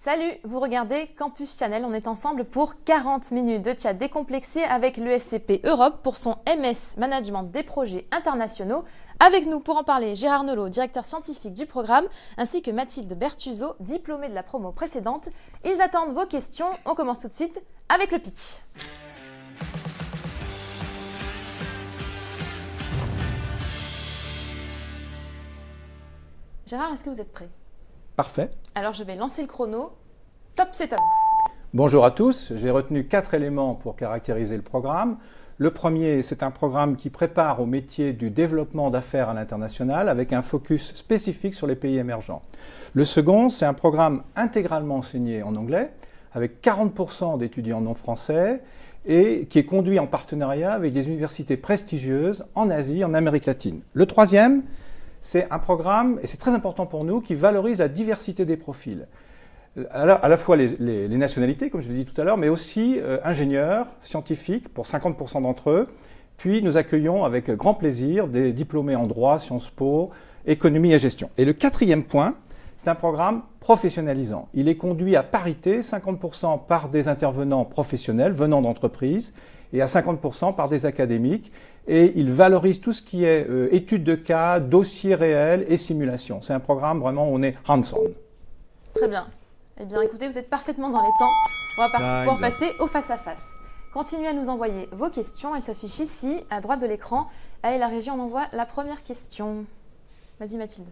Salut, vous regardez Campus Channel, on est ensemble pour 40 minutes de chat décomplexé avec l'ESCP Europe pour son MS Management des projets internationaux. Avec nous pour en parler, Gérard Nolot, directeur scientifique du programme, ainsi que Mathilde Bertuzzo, diplômée de la promo précédente. Ils attendent vos questions, on commence tout de suite avec le pitch. Gérard, est-ce que vous êtes prêt ? Parfait. Alors je vais lancer le chrono. Top, c'est à vous. Bonjour à tous. J'ai retenu 4 éléments pour caractériser le programme. Le premier, c'est un programme qui prépare au métier du développement d'affaires à l'international avec un focus spécifique sur les pays émergents. Le second, c'est un programme intégralement enseigné en anglais avec 40% d'étudiants non français et qui est conduit en partenariat avec des universités prestigieuses en Asie, en Amérique latine. Le troisième, c'est un programme, et c'est très important pour nous, qui valorise la diversité des profils. À la fois les nationalités, comme je l'ai dit tout à l'heure, mais aussi ingénieurs, scientifiques, pour 50% d'entre eux. Puis nous accueillons avec grand plaisir des diplômés en droit, Sciences Po, économie et gestion. Et le quatrième point, c'est un programme professionnalisant. Il est conduit à parité, 50% par des intervenants professionnels venant d'entreprises et à 50% par des académiques. Et il valorise tout ce qui est études de cas, dossiers réels et simulations. C'est un programme vraiment où on est hands-on. Très bien. Eh bien, écoutez, vous êtes parfaitement dans les temps. On va pouvoir passer au face-à-face. Continuez à nous envoyer vos questions. Elles s'affichent ici, à droite de l'écran. Allez, la régie, on envoie la première question. Vas-y, Mathilde.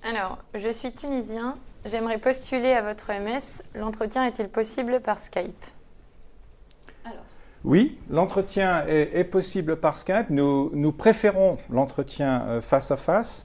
Alors, je suis tunisien. J'aimerais postuler à votre MS. L'entretien est-il possible par Skype ? Oui, l'entretien est possible par Skype. Nous préférons l'entretien face à face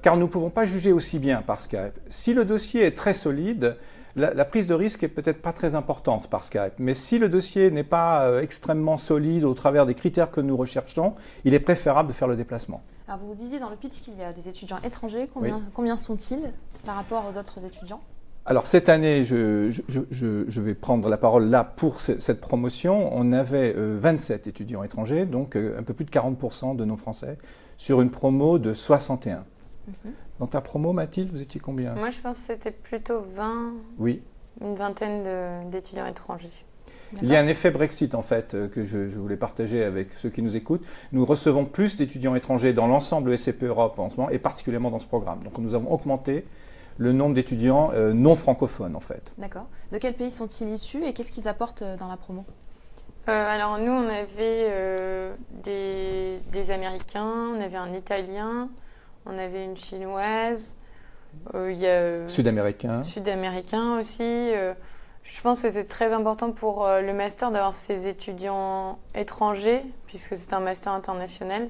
car nous ne pouvons pas juger aussi bien par Skype. Si le dossier est très solide, la prise de risque est peut-être pas très importante par Skype. Mais si le dossier n'est pas extrêmement solide au travers des critères que nous recherchons, il est préférable de faire le déplacement. Alors vous disiez dans le pitch qu'il y a des étudiants étrangers. Combien sont-ils par rapport aux autres étudiants ? Alors cette année, je vais prendre la parole là pour cette promotion. On avait 27 étudiants étrangers, donc un peu plus de 40% de non-français, sur une promo de 61. Dans ta promo, Mathilde, vous étiez combien ? Moi, je pense que c'était plutôt 20, oui. Une vingtaine d'étudiants étrangers. Il y a un effet Brexit, en fait, que je voulais partager avec ceux qui nous écoutent. Nous recevons plus d'étudiants étrangers dans l'ensemble ESCP Europe en ce moment, et particulièrement dans ce programme. Donc nous avons augmenté le nombre d'étudiants non francophones, en fait. D'accord. De quels pays sont-ils issus et qu'est-ce qu'ils apportent dans la promo ? Alors nous, on avait des Américains, on avait un Italien, on avait une Chinoise, il y a Sud-Américain aussi. Je pense que c'est très important pour le master d'avoir ces étudiants étrangers, puisque c'est un master international.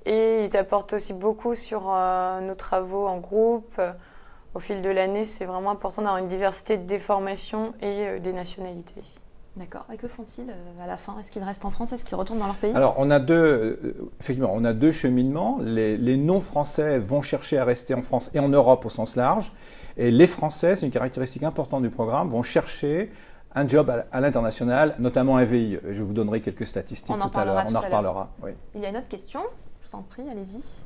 Et ils apportent aussi beaucoup sur nos travaux en groupe. Au fil de l'année, c'est vraiment important d'avoir une diversité des formations et des nationalités. D'accord. Et que font-ils à la fin ? Est-ce qu'ils restent en France ? Est-ce qu'ils retournent dans leur pays ? Alors, effectivement, on a deux cheminements. Les non-français vont chercher à rester en France et en Europe au sens large. Et les Français, c'est une caractéristique importante du programme, vont chercher un job à l'international, notamment un VIE. Je vous donnerai quelques statistiques tout à l'heure. On en reparlera. Oui. Il y a une autre question. Je vous en prie, allez-y.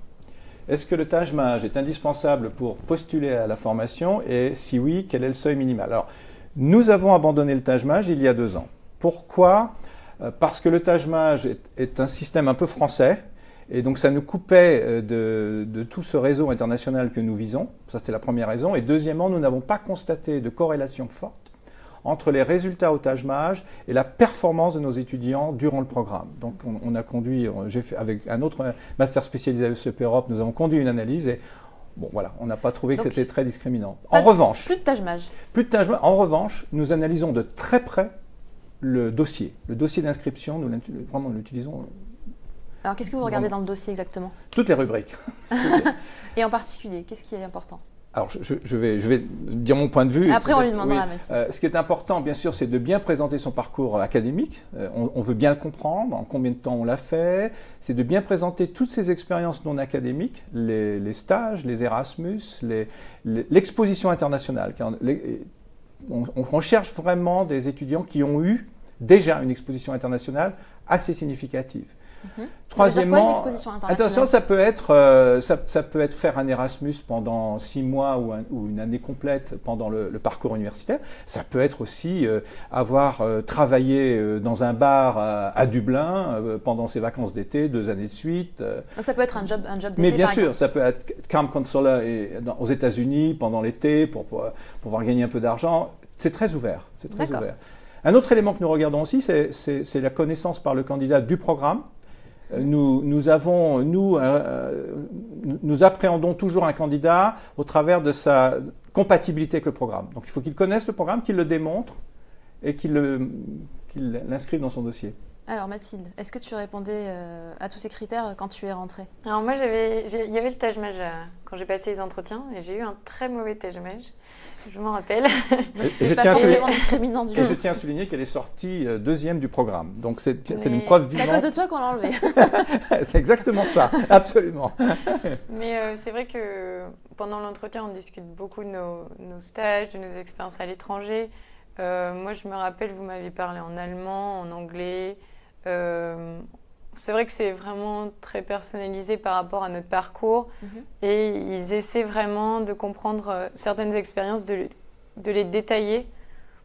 Est-ce que le Taj-Maj est indispensable pour postuler à la formation et si oui, quel est le seuil minimal ? Alors, nous avons abandonné le Taj-Maj il y a 2 ans. Pourquoi ? Parce que le Taj-Maj est un système un peu français et donc ça nous coupait de tout ce réseau international que nous visons. Ça, c'était la première raison. Et deuxièmement, nous n'avons pas constaté de corrélation forte entre les résultats au Taj-Maj et la performance de nos étudiants durant le programme. Donc on a conduit, j'ai fait avec un autre master spécialisé à l'ESCP Europe, nous avons conduit une analyse et bon voilà, on n'a pas trouvé que c'était très discriminant. En revanche, plus de Taj-Maj. En revanche, nous analysons de très près le dossier d'inscription, nous l'utilisons. Alors qu'est-ce que vous regardez dans le dossier exactement ? Toutes les rubriques. Et en particulier, qu'est-ce qui est important ? Alors, je vais dire mon point de vue. Après, on lui demandera, Mathilde. Ce qui est important, bien sûr, c'est de bien présenter son parcours académique. On veut bien le comprendre, en combien de temps on l'a fait. C'est de bien présenter toutes ces expériences non académiques, les stages, les Erasmus, l'exposition internationale. On cherche vraiment des étudiants qui ont eu déjà une exposition internationale assez significative. Troisièmement, ça veut dire quoi, une exposition internationale? attention, ça peut être faire un Erasmus pendant 6 mois ou une année complète pendant le parcours universitaire. Ça peut être aussi avoir travaillé dans un bar à Dublin pendant ses vacances d'été, 2 années de suite. Donc ça peut être un job d'été. Mais bien par sûr, exemple. ça peut être camp counselor aux États-Unis pendant l'été pour pouvoir gagner un peu d'argent. C'est très ouvert. C'est très D'accord. ouvert. Un autre élément que nous regardons aussi, c'est la connaissance par le candidat du programme. Nous appréhendons toujours un candidat au travers de sa compatibilité avec le programme. Donc il faut qu'il connaisse le programme, qu'il le démontre et qu'il l'inscrive dans son dossier. Alors Mathilde, est-ce que tu répondais à tous ces critères quand tu es rentrée? Alors moi, il y avait le Taj-Mahal quand j'ai passé les entretiens et j'ai eu un très mauvais Taj-Mahal, je m'en rappelle. Donc Et c'était je pas tiens à forcément discriminant du Et je tout. tiens à souligner qu'elle est sortie 2e du programme. Donc c'est Mais une preuve C'est à vivante. cause de toi qu'on l'a enlevé. C'est exactement ça, absolument. Mais c'est vrai que pendant l'entretien, on discute beaucoup de nos stages, de nos expériences à l'étranger. Moi, je me rappelle, vous m'avez parlé en allemand, en anglais. C'est vrai que c'est vraiment très personnalisé par rapport à notre parcours et ils essaient vraiment de comprendre certaines expériences, de les détailler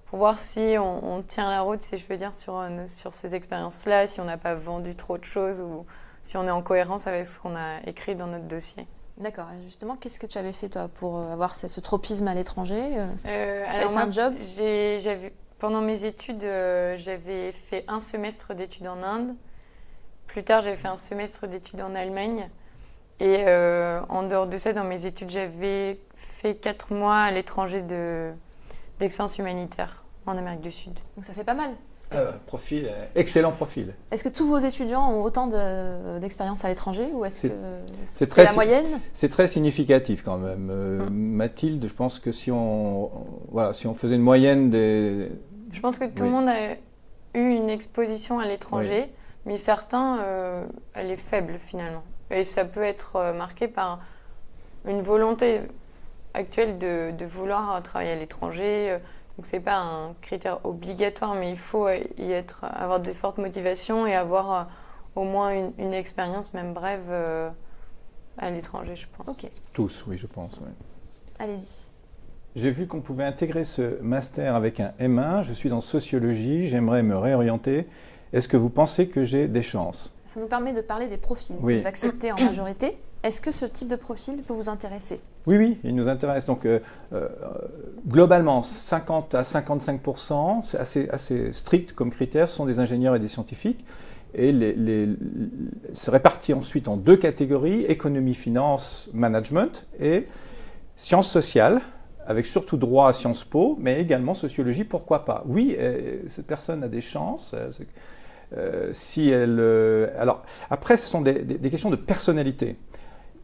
pour voir si on tient la route, si je peux dire, sur ces expériences-là, si on n'a pas vendu trop de choses ou si on est en cohérence avec ce qu'on a écrit dans notre dossier. D'accord. Et justement, qu'est-ce que tu avais fait toi pour avoir ce tropisme à l'étranger? Alors fait un job? Pendant mes études, j'avais fait un semestre d'études en Inde. Plus tard, j'avais fait un semestre d'études en Allemagne. Et en dehors de ça, dans mes études, j'avais fait 4 mois à l'étranger d'expérience humanitaire en Amérique du Sud. Donc ça fait pas mal. Excellent profil. Est-ce que tous vos étudiants ont autant d'expérience à l'étranger ou est-ce que c'est très la moyenne? C'est très significatif quand même. Mathilde, je pense que si on faisait une moyenne des... Je pense que tout le monde a eu une exposition à l'étranger, mais certains, elle est faible finalement. Et ça peut être marqué par une volonté actuelle de vouloir travailler à l'étranger. Donc c'est pas un critère obligatoire, mais il faut avoir de fortes motivations et avoir au moins une expérience, même brève, à l'étranger, je pense. Ok, Tous, oui, je pense. Oui. allez-y. J'ai vu qu'on pouvait intégrer ce master avec un M1. Je suis en sociologie, j'aimerais me réorienter. Est-ce que vous pensez que j'ai des chances? Ça nous permet de parler des profils Oui. que vous acceptez en majorité. Est-ce que ce type de profil peut vous intéresser? Oui, il nous intéresse. Donc, globalement, 50 à 55%, c'est assez strict comme critère, ce sont des ingénieurs et des scientifiques. Et c'est réparti ensuite en 2 catégories, économie, finance, management et sciences sociales, avec surtout droit à Sciences Po, mais également sociologie, pourquoi pas. Oui, cette personne a des chances. Si elle, alors, après, ce sont des questions de personnalité.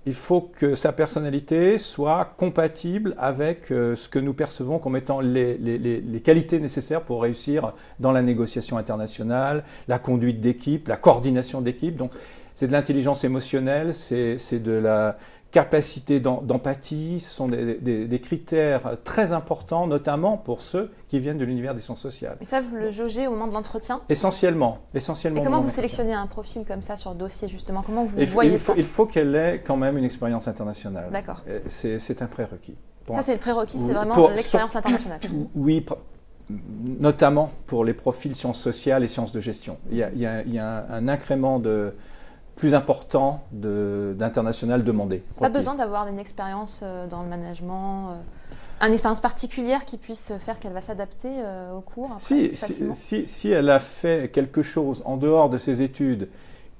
Il faut que sa personnalité soit compatible avec ce que nous percevons comme étant les qualités nécessaires pour réussir dans la négociation internationale, la conduite d'équipe, la coordination d'équipe. Donc, c'est de l'intelligence émotionnelle, c'est de la capacité d'empathie. Ce sont des critères très importants, notamment pour ceux qui viennent de l'univers des sciences sociales. Et ça, vous le jaugez au moment de l'entretien? Essentiellement. Et comment vous non. sélectionnez un profil comme ça sur dossier, justement? Comment vous Il voyez ça? faut qu'elle ait quand même une expérience internationale. D'accord. C'est un prérequis. Ça, c'est le prérequis, c'est vraiment Pour- l'expérience internationale. Oui, notamment pour les profils sciences sociales et sciences de gestion. Il y a un incrément plus important d'international demandé. Pas besoin d'avoir une expérience dans le management, une expérience particulière qui puisse faire qu'elle va s'adapter au cours après, plus facilement. Si elle a fait quelque chose en dehors de ses études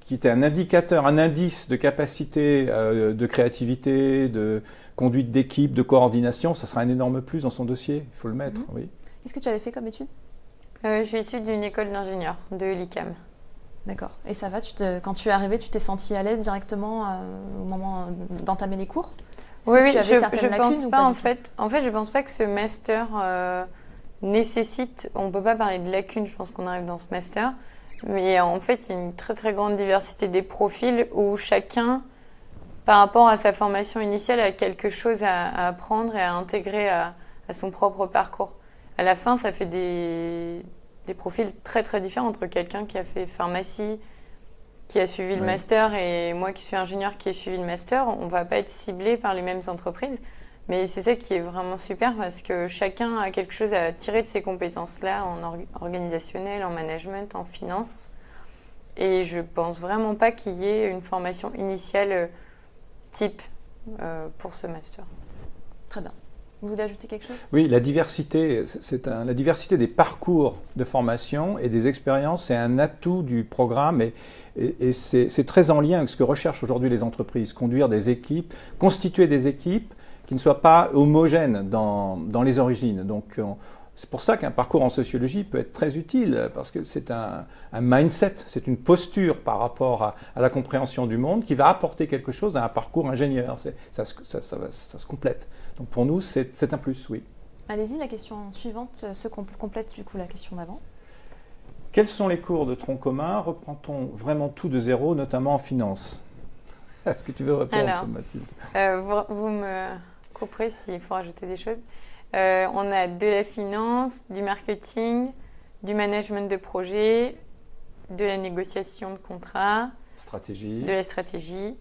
qui était un indicateur, un indice de capacité de créativité, de conduite d'équipe, de coordination, ça sera un énorme plus dans son dossier, il faut le mettre, oui. Qu'est-ce que tu avais fait comme étude? Je suis issue d'une école d'ingénieur, de l'ICAM. D'accord. Et ça va, quand tu es arrivée, tu t'es sentie à l'aise directement au moment d'entamer les cours? Oui, tu avais certaines je lacunes pense ou pas, pas en du tout? fait. En fait, je pense pas que ce master nécessite. On peut pas parler de lacunes, je pense qu'on arrive dans ce master. Mais en fait, il y a une très très grande diversité des profils où chacun, par rapport à sa formation initiale, a quelque chose à apprendre et à intégrer à son propre parcours. À la fin, ça fait des profils très très différents entre quelqu'un qui a fait pharmacie, qui a suivi le master et moi qui suis ingénieure qui ai suivi le master, on ne va pas être ciblés par les mêmes entreprises. Mais c'est ça qui est vraiment super parce que chacun a quelque chose à tirer de ces compétences-là en organisationnel, en management, en finance. Et je pense vraiment pas qu'il y ait une formation initiale type pour ce master. Très bien. Vous voulez ajouter quelque chose ? Oui, la diversité, la diversité des parcours de formation et des expériences, c'est un atout du programme et c'est très en lien avec ce que recherchent aujourd'hui les entreprises, conduire des équipes, constituer des équipes qui ne soient pas homogènes dans les origines. Donc, c'est pour ça qu'un parcours en sociologie peut être très utile, parce que c'est un mindset, c'est une posture par rapport à la compréhension du monde qui va apporter quelque chose à un parcours ingénieur. Ça se complète. Donc pour nous, c'est un plus, oui. Allez-y, la question suivante se complète du coup la question d'avant. Quels sont les cours de tronc commun ? Reprend-on vraiment tout de zéro, notamment en finance ? Est-ce que tu veux répondre, Mathilde ? Vous me couperez s'il faut rajouter des choses. On a de la finance, du marketing, du management de projet, de la négociation de contrats, stratégie, de la stratégie,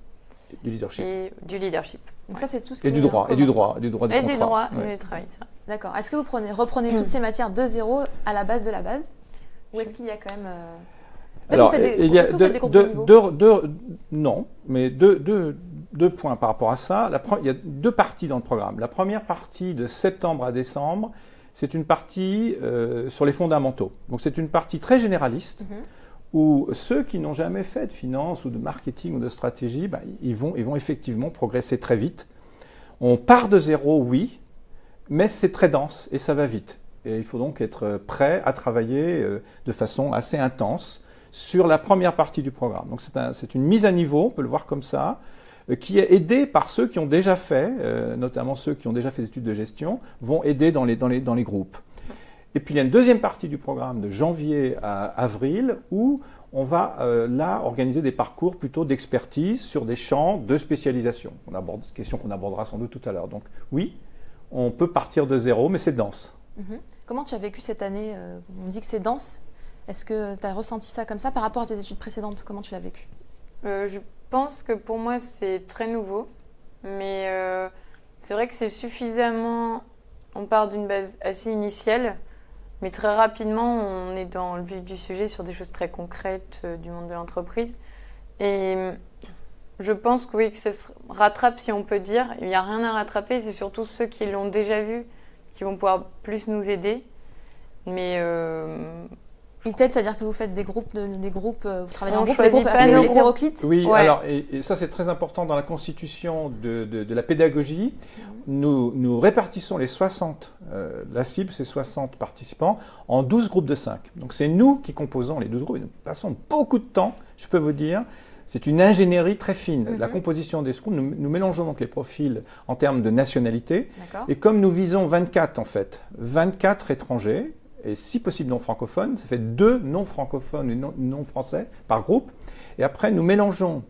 du leadership. Et du leadership. Donc ça, c'est tout ce qui est du droit, et du droit du contrat. Et du droit, du travail, ça. D'accord. Est-ce que vous reprenez toutes ces matières de zéro à la base de la base ? Ou est-ce qu'il y a quand même... Alors, il y a non, mais deux points par rapport à ça. Il y a deux parties dans le programme. La première partie, de septembre à décembre, c'est une partie sur les fondamentaux. Donc c'est une partie très généraliste, où ceux qui n'ont jamais fait de finance ou de marketing ou de stratégie, ils vont effectivement progresser très vite. On part de zéro, oui, mais c'est très dense et ça va vite. Et il faut donc être prêt à travailler de façon assez intense sur la première partie du programme. Donc c'est une mise à niveau, on peut le voir comme ça, qui est aidée par ceux qui ont déjà fait, notamment ceux qui ont déjà fait des études de gestion, vont aider dans les groupes. Et puis il y a une deuxième partie du programme de janvier à avril où on va là organiser des parcours plutôt d'expertise sur des champs de spécialisation. On aborde une question qu'on abordera sans doute tout à l'heure. Donc oui, on peut partir de zéro, mais c'est dense. Comment tu as vécu cette année ? On dit que c'est dense. Est-ce que tu as ressenti ça comme ça par rapport à tes études précédentes ? Comment tu l'as vécu ? Je pense que pour moi, c'est très nouveau. Mais c'est vrai que c'est suffisamment... On part d'une base assez initiale. Mais très rapidement, on est dans le vif du sujet sur des choses très concrètes du monde de l'entreprise. Et je pense que oui, que ça se rattrape si on peut dire. Il n'y a rien à rattraper, c'est surtout ceux qui l'ont déjà vu qui vont pouvoir plus nous aider. Mais ils t'aident, c'est-à-dire que vous faites des groupes, vous travaillez en groupe, des groupes assez hétéroclites. Oui, ouais. Alors, et ça c'est très important dans la constitution de la pédagogie. Nous répartissons les 60, la cible c'est 60 participants, en 12 groupes de 5. Donc c'est nous qui composons les 12 groupes et nous passons beaucoup de temps, je peux vous dire. C'est une ingénierie très fine. La composition des groupes, nous mélangeons donc les profils en termes de nationalité. Et comme nous visons 24 en fait, 24 étrangers, et si possible non francophones, ça fait 2 non francophones et non français par groupe. Et après, nous mélangeons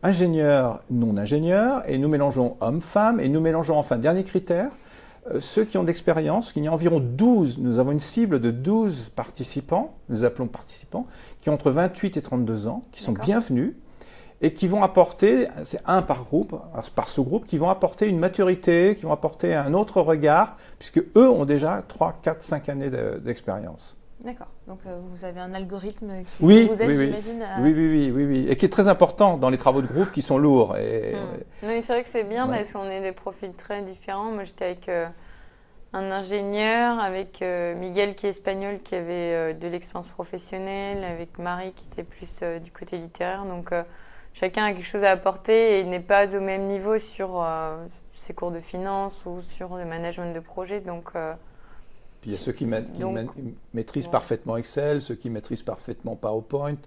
ingénieurs, non ingénieurs, et nous mélangeons hommes-femmes, et nous mélangeons enfin, dernier critère, ceux qui ont d'expérience, il y a environ 12, nous avons une cible de 12 participants, nous appelons participants, qui ont entre 28 et 32 ans, qui sont bienvenus, et qui vont apporter, c'est un par groupe, par sous-groupe, qui vont apporter une maturité, qui vont apporter un autre regard, puisque eux ont déjà 3, 4, 5 années d'expérience. D'accord. Donc vous avez un algorithme qui vous aide, j'imagine. Oui, et qui est très important dans les travaux de groupe qui sont lourds. Oui, c'est vrai que c'est bien parce qu'on est des profils très différents. Moi, j'étais avec un ingénieur, avec Miguel qui est espagnol, qui avait de l'expérience professionnelle, avec Marie qui était plus du côté littéraire. Donc chacun a quelque chose à apporter et n'est pas au même niveau sur ses cours de finance ou sur le management de projet. Donc, puis il y a ceux qui maîtrisent parfaitement Excel, ceux qui maîtrisent parfaitement PowerPoint,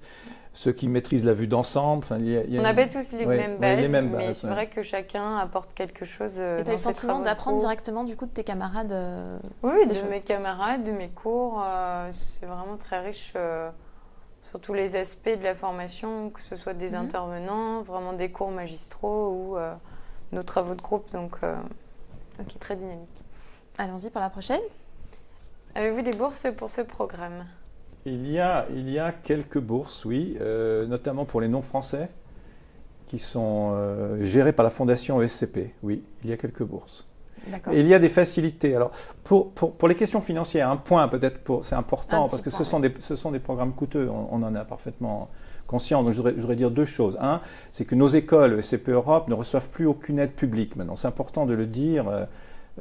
ceux qui maîtrisent la vue d'ensemble. Enfin, on n'a pas tous les mêmes bases, mais c'est vrai que chacun apporte quelque chose. Et tu as le sentiment d'apprendre directement du coup de tes camarades Oui, de mes camarades, de mes cours. C'est vraiment très riche. Sur tous les aspects de la formation, que ce soit des intervenants, vraiment des cours magistraux ou nos travaux de groupe, donc très dynamique. Allons-y pour la prochaine. Avez-vous des bourses pour ce programme ? Il y a quelques bourses, oui, notamment pour les non-français, qui sont gérées par la fondation ESCP. Oui, il y a quelques bourses. Et il y a des facilités. Alors, pour les questions financières, un point peut-être, c'est important, parce que ce sont des programmes coûteux, on en a parfaitement conscient. Donc, je voudrais dire deux choses. Un, c'est que nos écoles ESCP Europe ne reçoivent plus aucune aide publique maintenant. C'est important de le dire.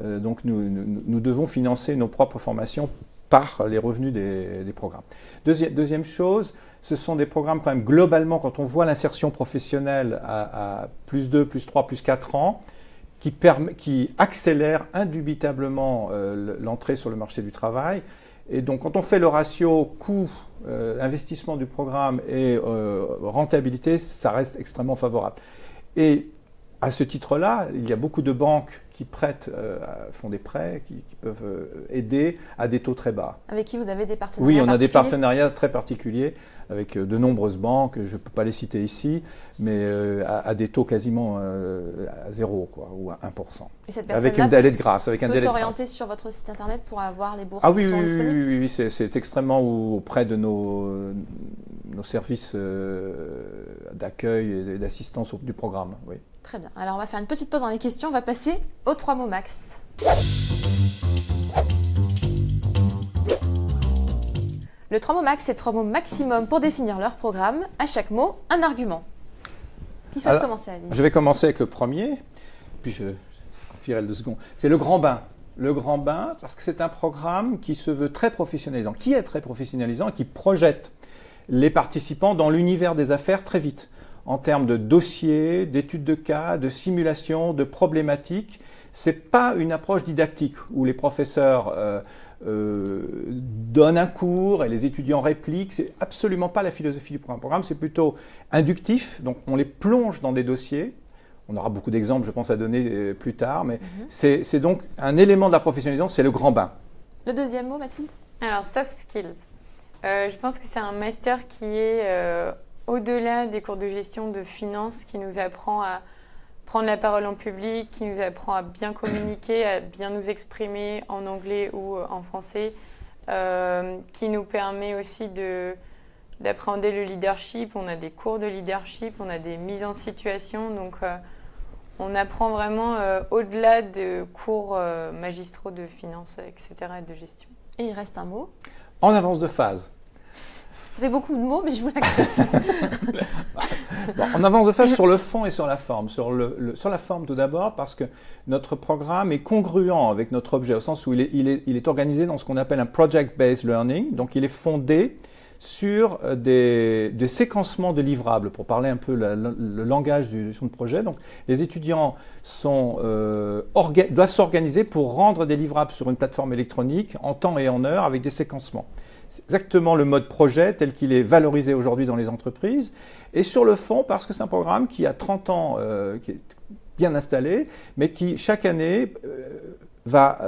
Donc, nous devons financer nos propres formations par les revenus des programmes. Deuxième chose, ce sont des programmes quand même globalement, quand on voit l'insertion professionnelle à plus 2, plus 3, plus 4 ans, qui accélèrent indubitablement l'entrée sur le marché du travail. Et donc quand on fait le ratio coût, investissement du programme et rentabilité, ça reste extrêmement favorable. Et à ce titre-là, il y a beaucoup de banques qui prêtent, font des prêts, qui peuvent aider à des taux très bas. Avec qui vous avez des partenariats? Oui, on a des partenariats très particuliers avec de nombreuses banques, je ne peux pas les citer ici, mais à des taux quasiment à 0 quoi, ou à 1%. Et cette avec un délai de grâce. Peut s'orienter sur votre site internet pour avoir les bourses qui sont disponibles? Oui, c'est extrêmement auprès de nos services d'accueil et d'assistance du programme. Oui. Très bien. Alors, on va faire une petite pause dans les questions. On va passer aux 3 mots max. Le 3 mots max, c'est 3 mots maximum pour définir leur programme. À chaque mot, un argument. Qui souhaite commencer, Alice? Je vais commencer avec le premier, puis je confierai le 2 secondes. C'est le grand bain. Le grand bain, parce que c'est un programme qui se veut très professionnalisant, qui est très professionnalisant et qui projette les participants dans l'univers des affaires très vite, en termes de dossiers, d'études de cas, de simulations, de problématiques. Ce n'est pas une approche didactique où les professeurs donnent un cours et les étudiants répliquent. Ce n'est absolument pas la philosophie du programme. C'est plutôt inductif, donc on les plonge dans des dossiers. On aura beaucoup d'exemples, je pense, à donner plus tard, mais c'est donc un élément de la professionnalisation, c'est le grand bain. Le deuxième mot, Mathilde? Alors, soft skills. Je pense que c'est un master qui est au-delà des cours de gestion de finance, qui nous apprend à prendre la parole en public, qui nous apprend à bien communiquer, à bien nous exprimer en anglais ou en français, qui nous permet aussi d'appréhender le leadership. On a des cours de leadership, on a des mises en situation, donc on apprend vraiment au-delà de cours magistraux de finance, etc. et de gestion. Et il reste un mot. En avance de phase. Ça fait beaucoup de mots, mais je vous l'accepte. En avance de phase sur le fond et sur la forme. Sur la forme tout d'abord, parce que notre programme est congruent avec notre objet, au sens où il est organisé dans ce qu'on appelle un project-based learning. Donc il est fondé sur des séquencements de livrables, pour parler un peu le langage du projet. Donc les étudiants doivent s'organiser pour rendre des livrables sur une plateforme électronique en temps et en heure avec des séquencements. C'est exactement le mode projet tel qu'il est valorisé aujourd'hui dans les entreprises. Et sur le fond, parce que c'est un programme qui a 30 ans, qui est bien installé, mais qui chaque année va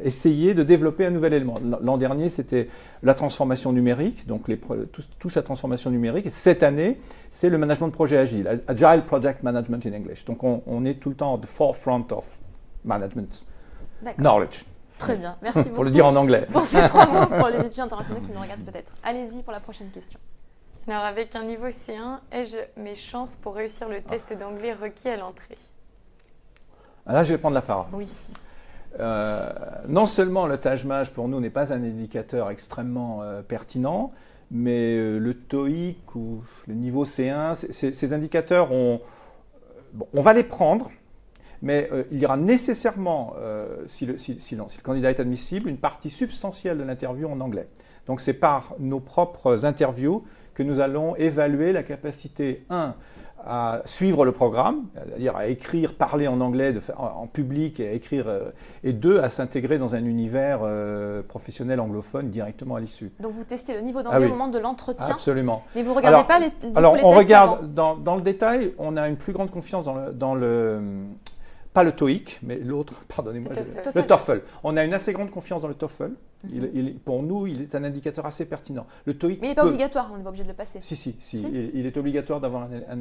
essayer de développer un nouvel élément. L'an dernier, c'était la transformation numérique, donc touche à transformation numérique. Et cette année, c'est le management de projet agile, Agile Project Management in English. Donc on est tout le temps at the forefront of management knowledge. Très bien, merci beaucoup. Pour le dire en anglais. Pour ces 3 mots pour les étudiants internationaux qui nous regardent peut-être. Allez-y pour la prochaine question. Alors, avec un niveau C1, ai-je mes chances pour réussir le test d'anglais requis à l'entrée? Là, je vais prendre la parole. Oui. Non seulement le TAJMAJ pour nous n'est pas un indicateur extrêmement pertinent, mais le TOEIC ou le niveau C1, ces indicateurs, on va les prendre. Mais il y aura nécessairement, si le candidat est admissible, une partie substantielle de l'interview en anglais. Donc c'est par nos propres interviews que nous allons évaluer la capacité, à suivre le programme, c'est-à-dire à écrire, parler en anglais en public et à écrire, et 2, à s'intégrer dans un univers professionnel anglophone directement à l'issue. Donc vous testez le niveau d'anglais au moment de l'entretien. Absolument. Mais vous ne regardez pas les tests on regarde dans le détail, on a une plus grande confiance dans le pas le TOEIC, mais l'autre, pardonnez-moi, le TOEFL. On a une assez grande confiance dans le TOEFL. Pour nous, il est un indicateur assez pertinent. Le TOEIC mais il n'est pas obligatoire, on n'est pas obligé de le passer. Si. Il est obligatoire d'avoir un...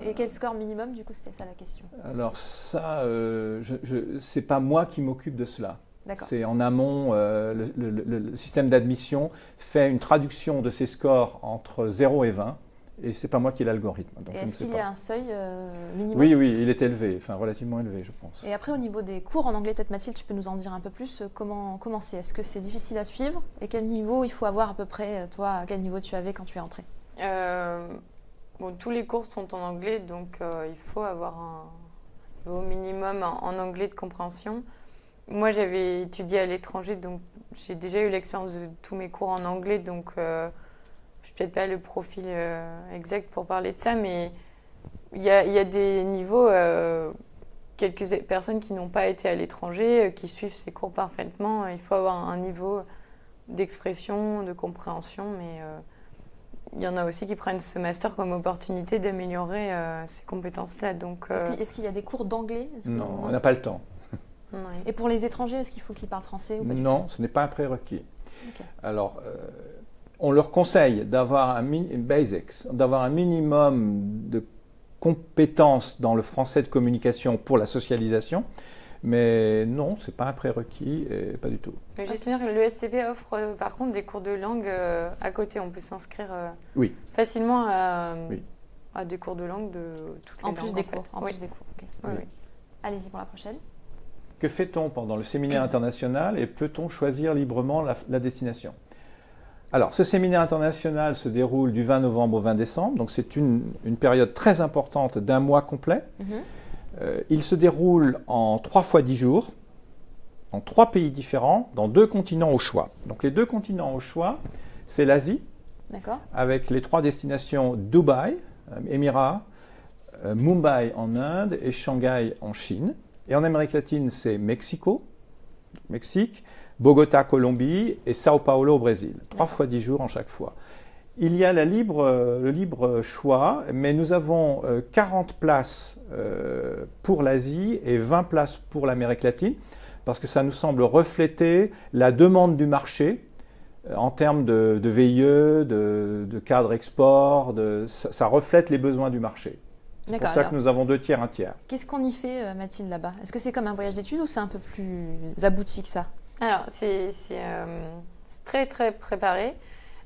Et quel score minimum, du coup, c'était ça la question? Alors ça, c'est pas moi qui m'occupe de cela. D'accord. C'est en amont, le système d'admission fait une traduction de ces scores entre 0 et 20. Et ce n'est pas moi qui ai l'algorithme. Et est-ce qu'il y a un seuil minimum? Oui, il est élevé, enfin relativement élevé, je pense. Et après, au niveau des cours en anglais, peut-être Mathilde, tu peux nous en dire un peu plus. Comment c'est? Est-ce que c'est difficile à suivre? Et quel niveau il faut avoir à peu près? Toi, à quel niveau tu avais quand tu es entrée? Bon, tous les cours sont en anglais, donc il faut avoir un niveau minimum en anglais de compréhension. Moi, j'avais étudié à l'étranger, donc j'ai déjà eu l'expérience de tous mes cours en anglais, donc je suis peut-être pas le profil exact pour parler de ça, mais il y a des niveaux, quelques personnes qui n'ont pas été à l'étranger, qui suivent ces cours parfaitement. Il faut avoir un niveau d'expression, de compréhension, mais il y en a aussi qui prennent ce master comme opportunité d'améliorer ces compétences-là. Donc, est-ce qu'il y a des cours d'anglais? Non, on n'a pas le temps. ouais. Et pour les étrangers, est-ce qu'il faut qu'ils parlent français ou pas du Non, ce n'est pas un prérequis. Ok. Alors, on leur conseille d'avoir un minimum de compétences dans le français de communication pour la socialisation, mais non, ce n'est pas un prérequis, et pas du tout. Le gestionnaire, l'ESCP offre par contre des cours de langue à côté. On peut s'inscrire Oui. facilement Oui. à des cours de langue de toutes les En plus langues, des en fait. cours. En Oui. plus des cours. Ok. Oui, Oui. oui. Allez-y pour la prochaine. Que fait-on pendant le séminaire international et peut-on choisir librement la destination? Alors, ce séminaire international se déroule du 20 novembre au 20 décembre, donc c'est une période très importante d'un mois complet. Il se déroule en 3 fois 10 jours, en 3 pays différents, dans 2 continents au choix. Donc les 2 continents au choix, c'est l'Asie, D'accord. avec les 3 destinations Dubaï, Émirats, Mumbai en Inde et Shanghai en Chine. Et en Amérique latine, c'est Mexique, Bogota, Colombie et Sao Paulo au Brésil. 3 fois 10 jours en chaque fois. Il y a le libre choix, mais nous avons 40 places pour l'Asie et 20 places pour l'Amérique latine, parce que ça nous semble refléter la demande du marché en termes de VIE, de cadre export, ça reflète les besoins du marché. C'est pour ça que nous avons 2 tiers, 1 tiers. Qu'est-ce qu'on y fait, Mathilde, là-bas? Est-ce que c'est comme un voyage d'études ou c'est un peu plus abouti que ça? Alors, c'est très, très préparé.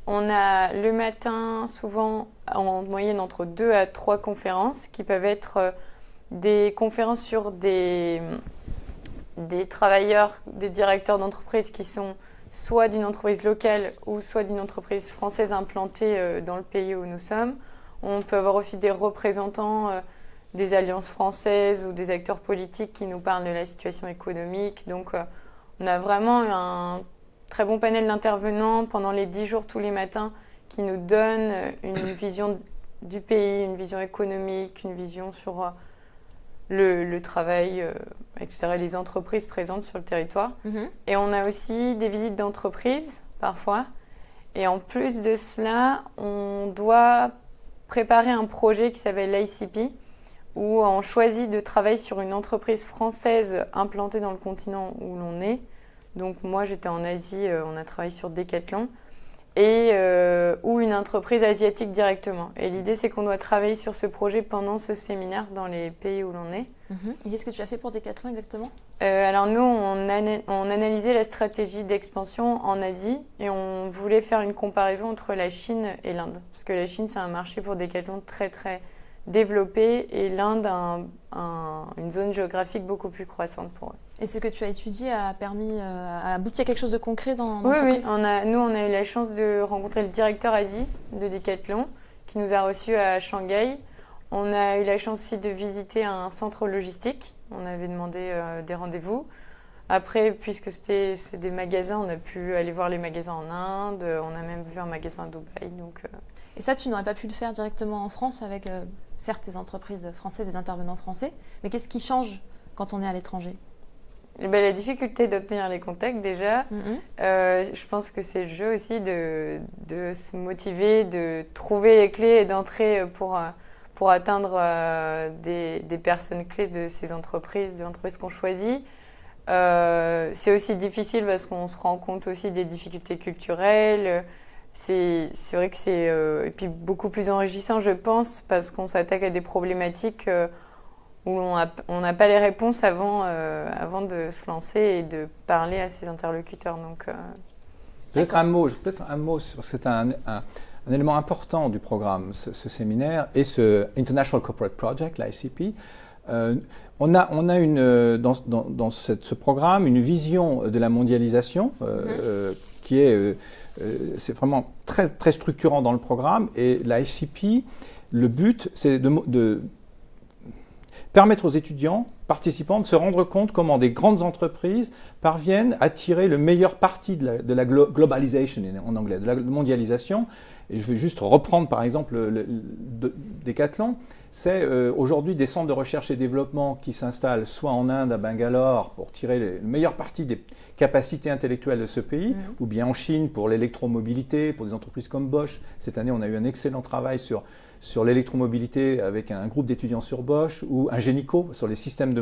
On a le matin, souvent, en moyenne, entre 2 à 3 conférences qui peuvent être des conférences sur des travailleurs, des directeurs d'entreprise qui sont soit d'une entreprise locale ou soit d'une entreprise française implantée dans le pays où nous sommes. On peut avoir aussi des représentants des alliances françaises ou des acteurs politiques qui nous parlent de la situation économique. Donc, on a vraiment un très bon panel d'intervenants pendant les 10 jours tous les matins qui nous donnent une vision du pays, une vision économique, une vision sur le travail, etc., les entreprises présentes sur le territoire. Et on a aussi des visites d'entreprises, parfois. Et en plus de cela, on doit préparer un projet qui s'appelle l'ICP, où on choisit de travailler sur une entreprise française implantée dans le continent où l'on est. Donc moi, j'étais en Asie, on a travaillé sur Decathlon, ou une entreprise asiatique directement. Et l'idée, c'est qu'on doit travailler sur ce projet pendant ce séminaire dans les pays où l'on est. Et qu'est-ce que tu as fait pour Decathlon exactement? Alors nous, on analysait la stratégie d'expansion en Asie et on voulait faire une comparaison entre la Chine et l'Inde. Parce que la Chine, c'est un marché pour Decathlon très très développé et l'Inde a une zone géographique beaucoup plus croissante pour eux. Et ce que tu as étudié a permis à aboutir à quelque chose de concret dans Oui, l'entreprise? nous, on a eu la chance de rencontrer le directeur Asie de Decathlon qui nous a reçus à Shanghai. On a eu la chance aussi de visiter un centre logistique. On avait demandé des rendez-vous. Après, puisque c'est des magasins, on a pu aller voir les magasins en Inde. On a même vu un magasin à Dubaï. Donc, Et ça, tu n'aurais pas pu le faire directement en France avec, certes, des entreprises françaises, des intervenants français. Mais qu'est-ce qui change quand on est à l'étranger? La difficulté d'obtenir les contacts déjà. Je pense que c'est le jeu aussi de se motiver, de trouver les clés et d'entrer pour atteindre des personnes clés de ces entreprises, de l'entreprise qu'on choisit. C'est aussi difficile parce qu'on se rend compte aussi des difficultés culturelles. C'est vrai que c'est et puis beaucoup plus enrichissant, je pense, parce qu'on s'attaque à des problématiques où on n'a pas les réponses avant de se lancer et de parler à ses interlocuteurs. Donc, peut-être un mot, parce que c'est un élément important du programme, ce séminaire, et ce International Corporate Project, l'ICP. On a dans ce programme une vision de la mondialisation qui est c'est vraiment très, très structurant dans le programme. Et l'ICP, le but, c'est de permettre aux étudiants participants de se rendre compte comment des grandes entreprises parviennent à tirer le meilleur parti de la globalisation en anglais, de la mondialisation. Et je vais juste reprendre par exemple Decathlon. C'est aujourd'hui des centres de recherche et développement qui s'installent soit en Inde, à Bangalore, pour tirer le meilleur parti des capacités intellectuelles de ce pays, ou bien en Chine pour l'électromobilité, pour des entreprises comme Bosch. Cette année, on a eu un excellent travail sur l'électromobilité avec un groupe d'étudiants sur Bosch, ou Ingenico sur les systèmes de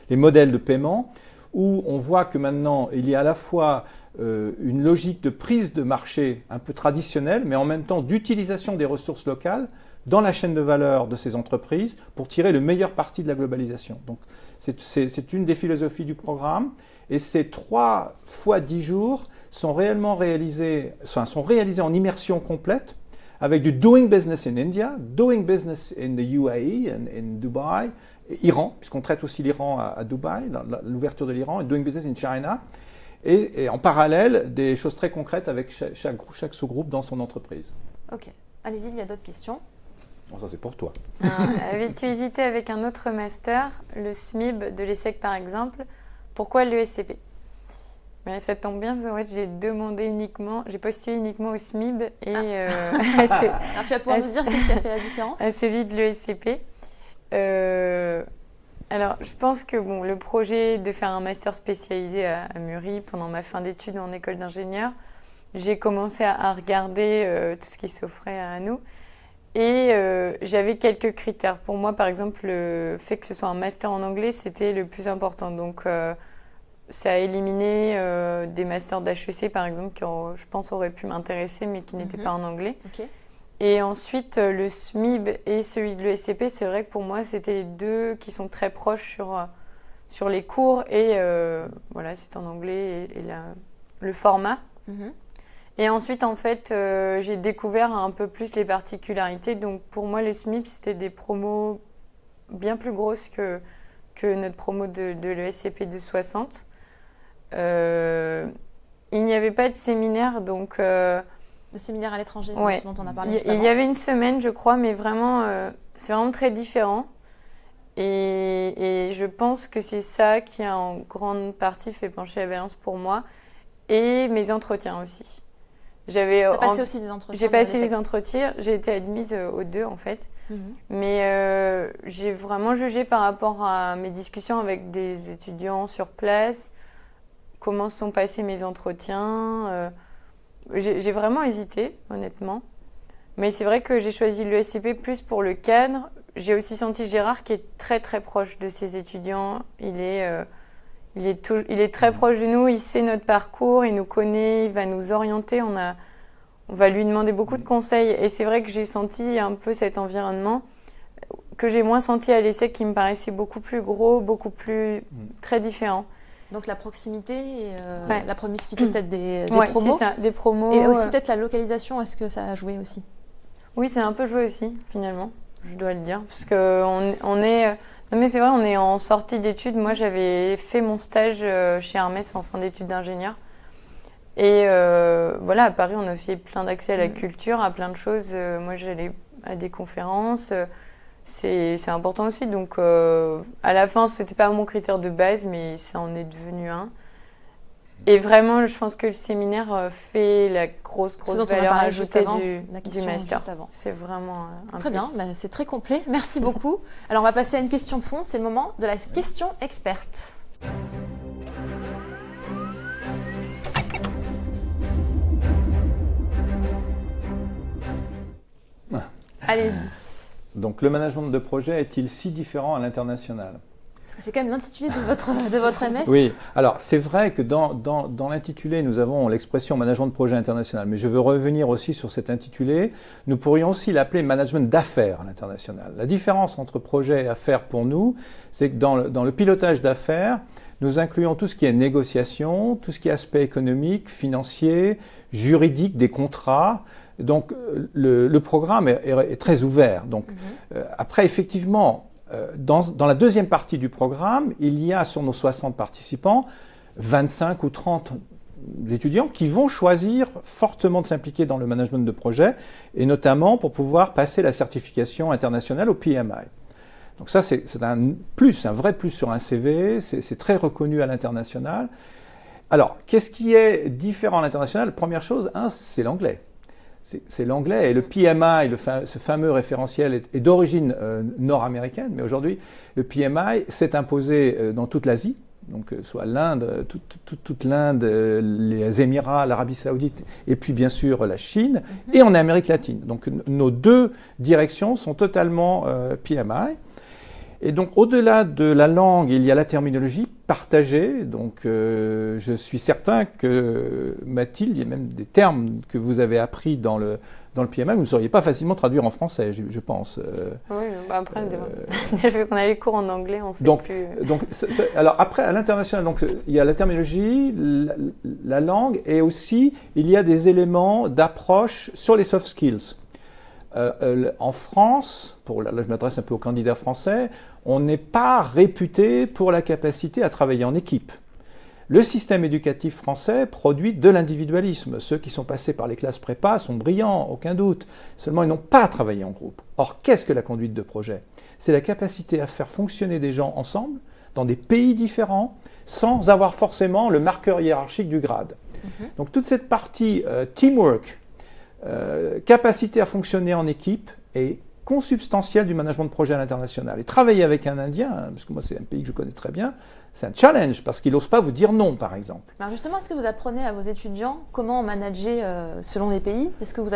les modèles de paiement, où on voit que maintenant, il y a à la fois une logique de prise de marché un peu traditionnelle, mais en même temps d'utilisation des ressources locales dans la chaîne de valeur de ces entreprises pour tirer le meilleur parti de la globalisation. Donc, c'est une des philosophies du programme. Et ces 3 fois 10 jours sont réalisés en immersion complète avec du doing business in India, doing business in the UAE, in Dubai, Iran, puisqu'on traite aussi l'Iran à Dubaï, l'ouverture de l'Iran, et doing business in China. Et en parallèle, des choses très concrètes avec chaque sous-groupe dans son entreprise. Ok. Allez-y, il y a d'autres questions. Bon, ça, c'est pour toi. Avais-tu hésité avec un autre master, le SMIB de l'ESSEC par exemple? Pourquoi l'ESCP? Mais ça tombe bien parce qu'en fait, j'ai postulé uniquement au SMIB et Alors tu vas pouvoir nous dire qu'est-ce qui a fait la différence? À celui de l'ESCP. Alors, je pense que le projet de faire un master spécialisé à Muri pendant ma fin d'études en école d'ingénieur, j'ai commencé à regarder tout ce qui s'offrait à nous. Et j'avais quelques critères. Pour moi, par exemple, le fait que ce soit un master en anglais, c'était le plus important. Donc, ça a éliminé des masters d'HEC, par exemple, qui, je pense, auraient pu m'intéresser, mais qui n'étaient pas en anglais. Okay. Et ensuite, le SMIB et celui de l'ESCP, c'est vrai que pour moi, c'était les deux qui sont très proches sur les cours. Et voilà, c'est en anglais et le format. Et ensuite, en fait, j'ai découvert un peu plus les particularités. Donc, pour moi, les SMIP, c'était des promos bien plus grosses que notre promo de l'ESCP de 60. Il n'y avait pas de séminaire, donc... Le séminaire à l'étranger, ouais. dont on a parlé juste avant. Il y avait une semaine, je crois, mais vraiment, c'est vraiment très différent. Et je pense que c'est ça qui a en grande partie fait pencher la balance pour moi. Et mes entretiens aussi. T'as passé aussi des entretiens? J'ai passé des entretiens. J'ai été admise aux 2 en fait. Mais j'ai vraiment jugé par rapport à mes discussions avec des étudiants sur place, comment se sont passés mes entretiens. J'ai vraiment hésité, honnêtement. Mais c'est vrai que j'ai choisi l'ESCP plus pour le cadre. J'ai aussi senti Gérard qui est très très proche de ses étudiants. Il est très proche de nous, il sait notre parcours, il nous connaît, il va nous orienter. On va lui demander beaucoup de conseils. Et c'est vrai que j'ai senti un peu cet environnement que j'ai moins senti à l'ESSEC, qui me paraissait beaucoup plus gros, beaucoup plus très différent. Donc la proximité, ouais. La promiscuité peut-être des ouais, promos. C'est ça, des promos. Et aussi peut-être la localisation, est-ce que ça a joué aussi? Oui, c'est un peu joué aussi, finalement, je dois le dire. Parce qu'on est... Non mais c'est vrai, on est en sortie d'études. Moi, j'avais fait mon stage chez Hermès en fin d'études d'ingénieur. Et voilà, à Paris, on a aussi plein d'accès à la culture, à plein de choses. Moi, j'allais à des conférences. C'est important aussi. Donc, à la fin, c'était pas mon critère de base, mais ça en est devenu un. Et vraiment, je pense que le séminaire fait la grosse valeur ajoutée du master. C'est vraiment un Très plus. bien, bah, c'est très complet. Merci beaucoup. Alors, on va passer à une question de fond. C'est le moment de la question experte. Allez-y. Donc, le management de projet est-il si différent à l'international? Parce que c'est quand même l'intitulé de votre MS. Oui, alors c'est vrai que dans l'intitulé, nous avons l'expression management de projet international, mais je veux revenir aussi sur cet intitulé. Nous pourrions aussi l'appeler management d'affaires à l'international. La différence entre projet et affaires pour nous, c'est que dans le pilotage d'affaires, nous incluons tout ce qui est négociation, tout ce qui est aspect économique, financier, juridique, des contrats. Donc le programme est très ouvert. Donc, après, effectivement, dans la deuxième partie du programme, il y a sur nos 60 participants 25 ou 30 étudiants qui vont choisir fortement de s'impliquer dans le management de projet et notamment pour pouvoir passer la certification internationale au PMI. Donc ça, c'est un plus, un vrai plus sur un CV, c'est très reconnu à l'international. Alors, qu'est-ce qui est différent à l'international? Première chose, c'est l'anglais. C'est l'anglais et le PMI, ce fameux référentiel, est d'origine nord-américaine, mais aujourd'hui, le PMI s'est imposé dans toute l'Asie, donc soit l'Inde, toute l'Inde, les Émirats, l'Arabie Saoudite, et puis bien sûr la Chine, et en Amérique latine. Donc nos deux directions sont totalement PMI. Et donc, au-delà de la langue, il y a la terminologie partagée. Donc, je suis certain que Mathilde, il y a même des termes que vous avez appris dans le PMI, vous ne sauriez pas facilement traduire en français, je pense. Oui, après, vu qu'on a les cours en anglais, on sait plus. Alors, après, à l'international, donc, il y a la terminologie, la langue, et aussi, il y a des éléments d'approche sur les soft skills. En France, là, je m'adresse un peu aux candidats français, on n'est pas réputé pour la capacité à travailler en équipe. Le système éducatif français produit de l'individualisme. Ceux qui sont passés par les classes prépa sont brillants, aucun doute. Seulement, ils n'ont pas travaillé en groupe. Or, qu'est-ce que la conduite de projet? C'est la capacité à faire fonctionner des gens ensemble, dans des pays différents, sans avoir forcément le marqueur hiérarchique du grade. Donc, toute cette partie teamwork, capacité à fonctionner en équipe est consubstantielle du management de projet à l'international. Et travailler avec un Indien, parce que moi c'est un pays que je connais très bien, c'est un challenge parce qu'il n'ose pas vous dire non, par exemple. Alors justement, est-ce que vous apprenez à vos étudiants comment manager selon les pays? Est-ce que vous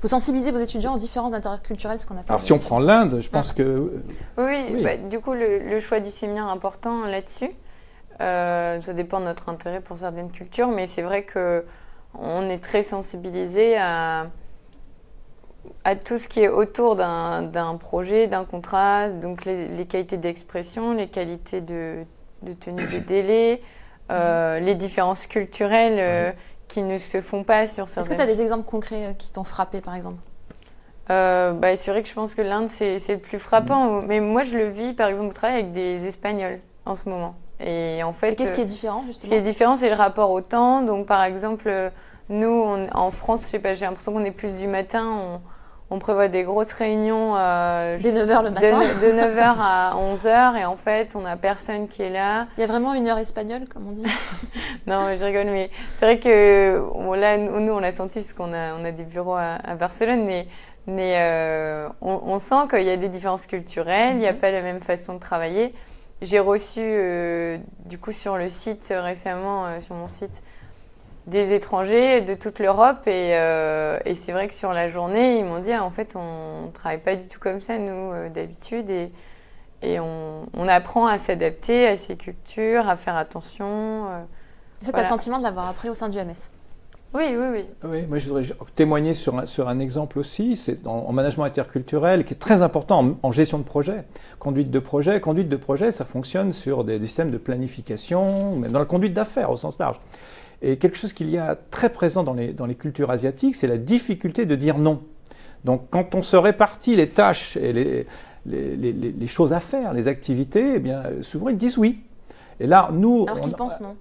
sensibilisez vos étudiants aux différences interculturelles, ce qu'on appelle? Alors si on prend l'Inde, je pense que... Oui. Bah, du coup, le choix du séminaire est important là-dessus. Ça dépend de notre intérêt pour certaines cultures, mais c'est vrai qu'on est très sensibilisé à tout ce qui est autour d'un projet, d'un contrat, donc les qualités d'expression, les qualités de tenue de délai, les différences culturelles qui ne se font pas sur certaines... Est-ce que tu as des exemples concrets qui t'ont frappé, par exemple? C'est vrai que je pense que l'Inde, c'est le plus frappant. Mais moi, je le vis, par exemple, au travail avec des Espagnols en ce moment. Et en fait... qu'est-ce qui est différent, justement? Ce qui est différent, c'est le rapport au temps. Donc, par exemple, nous, en France, je sais pas, j'ai l'impression qu'on est plus du matin. On prévoit des grosses réunions dès 9h le matin. De 9h à 11h et en fait, on n'a personne qui est là. Il y a vraiment une heure espagnole, comme on dit. Non, je rigole, mais c'est vrai que là, nous, on l'a senti parce qu'on a des bureaux à Barcelone, mais on sent qu'il y a des différences culturelles, il n'y a pas la même façon de travailler. J'ai reçu, du coup, sur le site récemment, sur mon site, des étrangers de toute l'Europe et c'est vrai que sur la journée, ils m'ont dit en fait, on ne travaille pas du tout comme ça, nous, d'habitude, et on apprend à s'adapter à ces cultures, à faire attention. Ça, tu as le sentiment de l'avoir appris au sein du MS? Oui. Oui, moi je voudrais témoigner sur un exemple aussi, c'est en management interculturel qui est très important en gestion de projet. Conduite de projet, ça fonctionne sur des systèmes de planification, même dans la conduite d'affaires au sens large. Et quelque chose qu'il y a très présent dans les cultures asiatiques, c'est la difficulté de dire non. Donc quand on se répartit les tâches et les choses à faire, les activités, eh bien, souvent ils disent oui. Et là, nous... Alors qu'ils pensent non.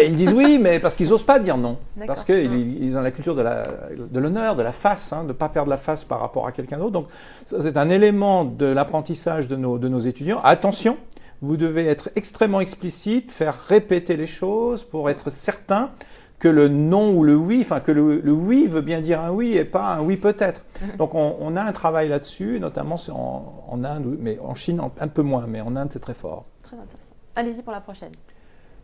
Ils disent oui, mais parce qu'ils n'osent pas dire non. D'accord. Parce qu'ils ont la culture de l'honneur, de la face, de ne pas perdre la face par rapport à quelqu'un d'autre. Donc ça, c'est un élément de l'apprentissage de nos étudiants. Attention, vous devez être extrêmement explicite, faire répéter les choses pour être certain que le non ou le oui, enfin que le oui veut bien dire un oui et pas un oui peut-être. Donc on a un travail là-dessus, notamment en Inde, mais en Chine un peu moins, mais en Inde c'est très fort. Très intéressant. Allez-y pour la prochaine.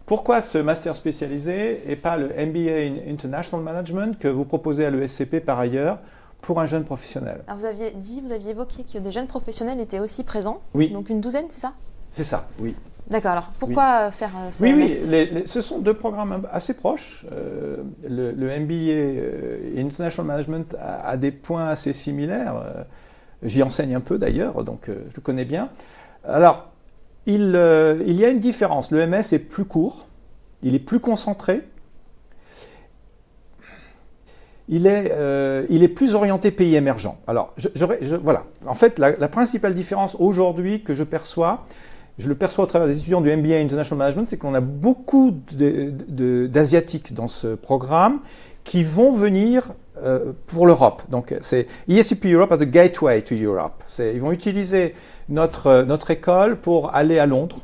Pourquoi ce master spécialisé et pas le MBA in International Management que vous proposez à l'ESCP par ailleurs pour un jeune professionnel? Alors vous aviez évoqué que des jeunes professionnels étaient aussi présents. Oui. Donc une douzaine, c'est ça? C'est ça, oui. D'accord, alors pourquoi faire ce Oui, MS? oui, ce sont deux programmes assez proches. Le MBA International Management a des points assez similaires. J'y enseigne un peu d'ailleurs, donc je le connais bien. Alors, il y a une différence. Le MS est plus court, il est plus concentré, il est plus orienté pays émergents. Alors, voilà. En fait, la principale différence aujourd'hui que je le perçois au travers des étudiants du MBA International Management, c'est qu'on a beaucoup d'Asiatiques dans ce programme qui vont venir pour l'Europe. Donc, c'est ESCP Europe as the gateway to Europe. Ils vont utiliser notre école pour aller à Londres,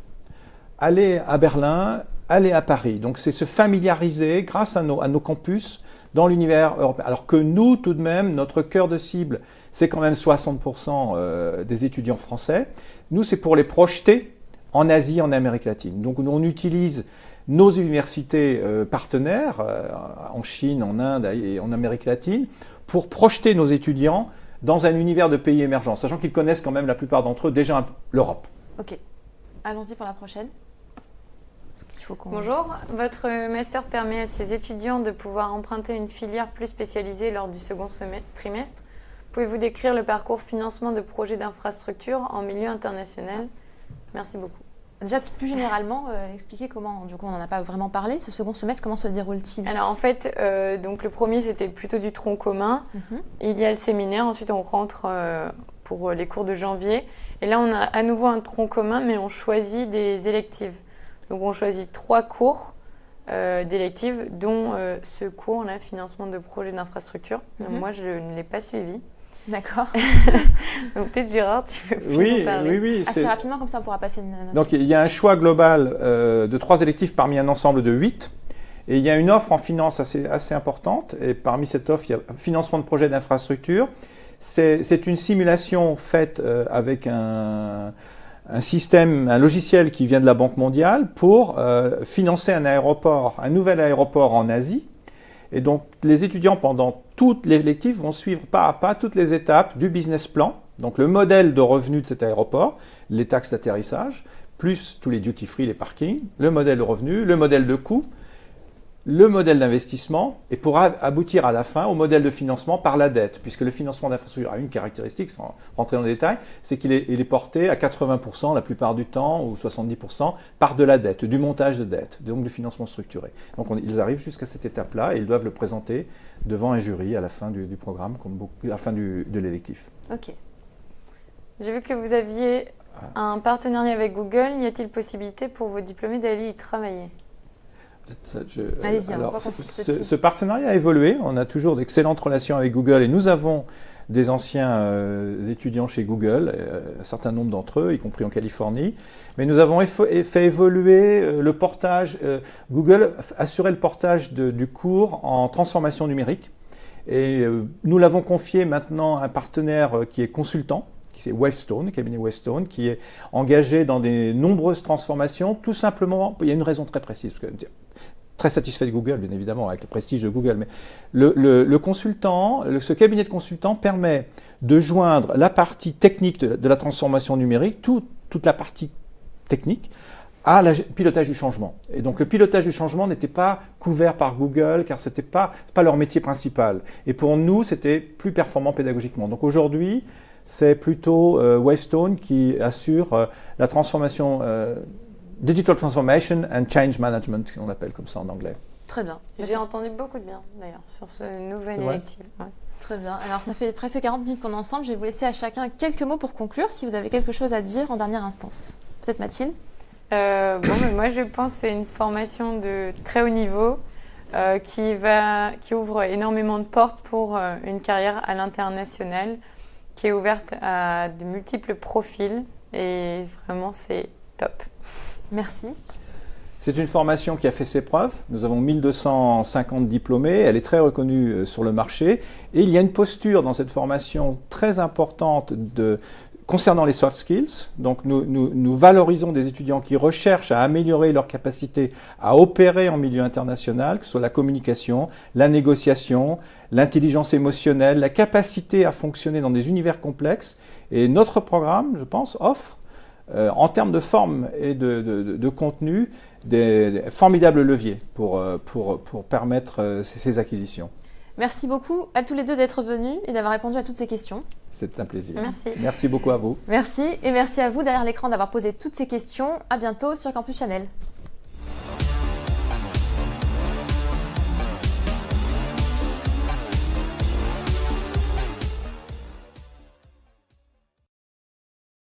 aller à Berlin, aller à Paris. Donc, c'est se familiariser grâce à nos campus dans l'univers européen. Alors que nous, tout de même, notre cœur de cible, c'est quand même 60% des étudiants français. Nous, c'est pour les projeter en Asie, en Amérique latine. Donc, on utilise nos universités partenaires en Chine, en Inde et en Amérique latine pour projeter nos étudiants dans un univers de pays émergents, sachant qu'ils connaissent quand même la plupart d'entre eux déjà l'Europe. Ok, allons-y pour la prochaine. Bonjour, votre master permet à ces étudiants de pouvoir emprunter une filière plus spécialisée lors du second trimestre. Pouvez-vous décrire le parcours financement de projets d'infrastructure en milieu international? Merci beaucoup. Déjà, plus généralement, expliquer comment, du coup, on n'en a pas vraiment parlé, ce second semestre, comment se déroule-t-il? Alors en fait, donc le premier c'était plutôt du tronc commun. Il y a le séminaire, ensuite on rentre pour les cours de janvier. Et là on a à nouveau un tronc commun, mais on choisit des électives. Donc on choisit 3 cours d'électives, dont ce cours, là, financement de projets d'infrastructure. Moi je ne l'ai pas suivi. D'accord. Donc peut-être Gérard, tu peux plus nous parler. Oui. Assez rapidement, comme ça on pourra passer une... Donc il y a un choix global de 3 électives parmi un ensemble de 8. Et il y a une offre en finance assez importante. Et parmi cette offre, il y a financement de projets d'infrastructure. C'est une simulation faite avec un système, un logiciel qui vient de la Banque mondiale pour financer un nouvel aéroport en Asie. Et donc, les étudiants, pendant toutes les électives, vont suivre pas à pas toutes les étapes du business plan. Donc, le modèle de revenus de cet aéroport, les taxes d'atterrissage, plus tous les duty free, les parkings, le modèle de revenus, le modèle de coût, le modèle d'investissement, et pour aboutir à la fin au modèle de financement par la dette, puisque le financement d'infrastructure a une caractéristique, sans rentrer dans les détails, c'est qu'il est porté à 80% la plupart du temps, ou 70% par de la dette, du montage de dette, donc du financement structuré. Donc ils arrivent jusqu'à cette étape-là et ils doivent le présenter devant un jury à la fin du programme, à la fin de l'électif. Ok. J'ai vu que vous aviez un partenariat avec Google. Y a-t-il possibilité pour vos diplômés d'aller y travailler? Allez-y, alors, ce partenariat a évolué. On a toujours d'excellentes relations avec Google et nous avons des anciens étudiants chez Google, un certain nombre d'entre eux, y compris en Californie. Mais nous avons fait évoluer le portage. Google assurait le portage du cours en transformation numérique. Et nous l'avons confié maintenant à un partenaire qui est consultant, qui est Wavestone, le cabinet Wavestone, qui est engagé dans des nombreuses transformations. Tout simplement, il y a une raison très précise. Parce que, très satisfait de Google, bien évidemment, avec le prestige de Google. Mais le consultant, ce cabinet de consultants permet de joindre la partie technique de la transformation numérique, toute la partie technique, à le pilotage du changement. Et donc le pilotage du changement n'était pas couvert par Google, car ce n'était pas leur métier principal. Et pour nous, c'était plus performant pédagogiquement. Donc aujourd'hui, c'est plutôt Wavestone qui assure la transformation Digital Transformation and Change Management, qu'on appelle comme ça en anglais. Très bien. J'ai entendu beaucoup de bien, d'ailleurs, sur ce nouvel électif. Ouais. Très bien. Alors, ça fait presque 40 minutes qu'on est ensemble. Je vais vous laisser à chacun quelques mots pour conclure, si vous avez quelque chose à dire en dernière instance. Peut-être Mathilde? Mais moi, je pense que c'est une formation de très haut niveau qui ouvre énormément de portes pour une carrière à l'international, qui est ouverte à de multiples profils. Et vraiment, c'est top. Merci. C'est une formation qui a fait ses preuves. Nous avons 1250 diplômés. Elle est très reconnue sur le marché. Et il y a une posture dans cette formation très importante concernant les soft skills. Donc nous valorisons des étudiants qui recherchent à améliorer leur capacité à opérer en milieu international, que ce soit la communication, la négociation, l'intelligence émotionnelle, la capacité à fonctionner dans des univers complexes. Et notre programme, je pense, offre en termes de forme et de contenu, des formidables leviers pour permettre ces acquisitions. Merci beaucoup à tous les deux d'être venus et d'avoir répondu à toutes ces questions. C'était un plaisir. Merci. Merci beaucoup à vous. Merci et merci à vous derrière l'écran d'avoir posé toutes ces questions. À bientôt sur Campus Channel.